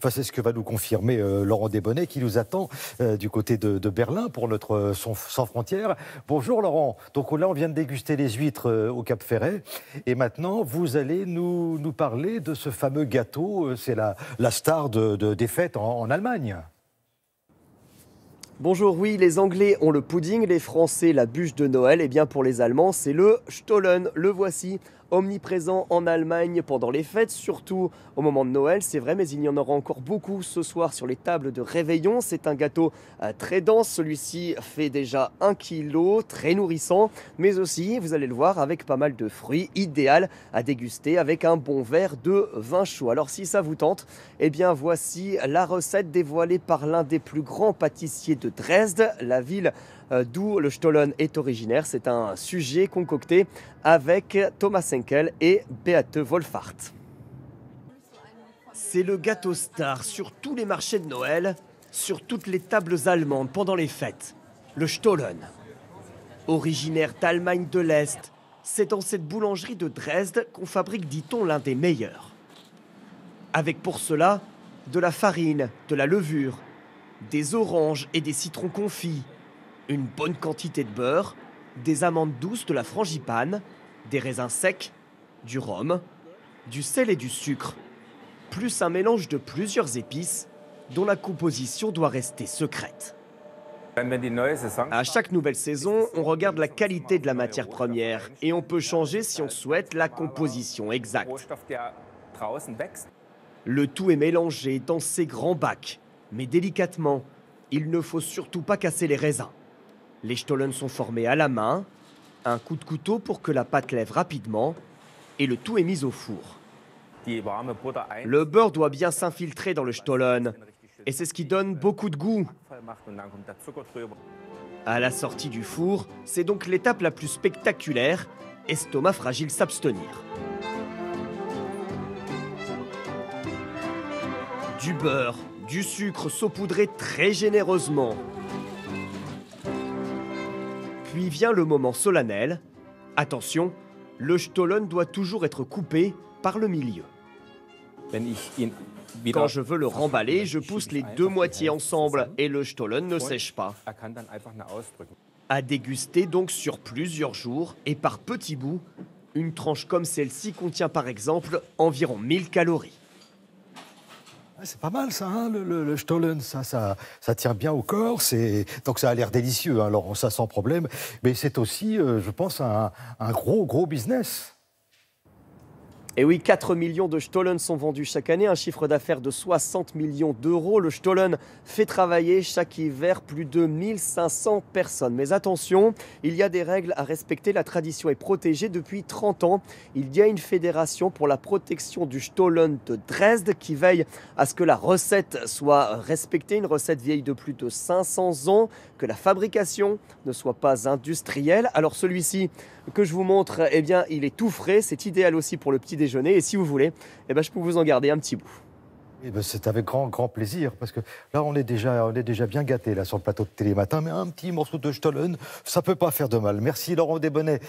Enfin, c'est ce que va nous confirmer Laurent Desbonnets qui nous attend du côté de Berlin pour notre Sans Frontières. Bonjour Laurent. Donc là, on vient de déguster les huîtres au Cap Ferret. Et maintenant, vous allez nous parler de ce fameux gâteau. C'est la star des fêtes en Allemagne. Bonjour, oui, les Anglais ont le pudding, les Français la bûche de Noël. Et bien pour les Allemands, c'est le Stollen. Le voici, omniprésent en Allemagne pendant les fêtes, surtout au moment de Noël, c'est vrai, mais il y en aura encore beaucoup ce soir sur les tables de réveillon. C'est un gâteau très dense, celui-ci fait déjà 1 kg, très nourrissant, mais aussi, vous allez le voir, avec pas mal de fruits, idéal à déguster avec un bon verre de vin chaud. Alors si ça vous tente, eh bien voici la recette dévoilée par l'un des plus grands pâtissiers de Dresde, la ville d'où le Stollen est originaire. C'est un sujet concocté avec Thomas Henkel et Beate Wohlfahrt. C'est le gâteau star sur tous les marchés de Noël, sur toutes les tables allemandes pendant les fêtes. Le Stollen. Originaire d'Allemagne de l'Est, c'est dans cette boulangerie de Dresde qu'on fabrique, dit-on, l'un des meilleurs. Avec pour cela de la farine, de la levure, des oranges et des citrons confits, une bonne quantité de beurre, des amandes douces, de la frangipane, des raisins secs, du rhum, du sel et du sucre, plus un mélange de plusieurs épices dont la composition doit rester secrète. À chaque nouvelle saison, on regarde la qualité de la matière première et on peut changer, si on souhaite, la composition exacte. Le tout est mélangé dans ces grands bacs, mais délicatement. Il ne faut surtout pas casser les raisins. Les Stollen sont formés à la main, un coup de couteau pour que la pâte lève rapidement, et le tout est mis au four. Le beurre doit bien s'infiltrer dans le Stollen, et c'est ce qui donne beaucoup de goût. À la sortie du four, c'est donc l'étape la plus spectaculaire, estomac fragile s'abstenir. Du beurre, du sucre saupoudré très généreusement. Puis vient le moment solennel. Attention, le Stollen doit toujours être coupé par le milieu. Quand je veux le remballer, je pousse les deux moitiés ensemble et le Stollen ne sèche pas. À déguster donc sur plusieurs jours et par petits bouts. Une tranche comme celle-ci contient par exemple environ 1000 calories. C'est pas mal ça, hein, le Stollen, ça tient bien au corps, donc ça a l'air délicieux, hein, Laurent, ça sans problème, mais c'est aussi, je pense, un gros business. Et oui, 4 millions de Stollen sont vendus chaque année, un chiffre d'affaires de 60 millions d'euros. Le Stollen fait travailler chaque hiver plus de 1500 personnes. Mais attention, il y a des règles à respecter. La tradition est protégée depuis 30 ans. Il y a une fédération pour la protection du Stollen de Dresde qui veille à ce que la recette soit respectée. Une recette vieille de plus de 500 ans, que la fabrication ne soit pas industrielle. Alors celui-ci que je vous montre, eh bien, il est tout frais. C'est idéal aussi pour le petit déjeuner. Et si vous voulez, eh ben, je peux vous en garder un petit bout. Eh ben, c'est avec grand plaisir, parce que là, on est déjà bien gâtés là, sur le plateau de Télématin, mais un petit morceau de Stollen, ça ne peut pas faire de mal. Merci Laurent Desbonnets.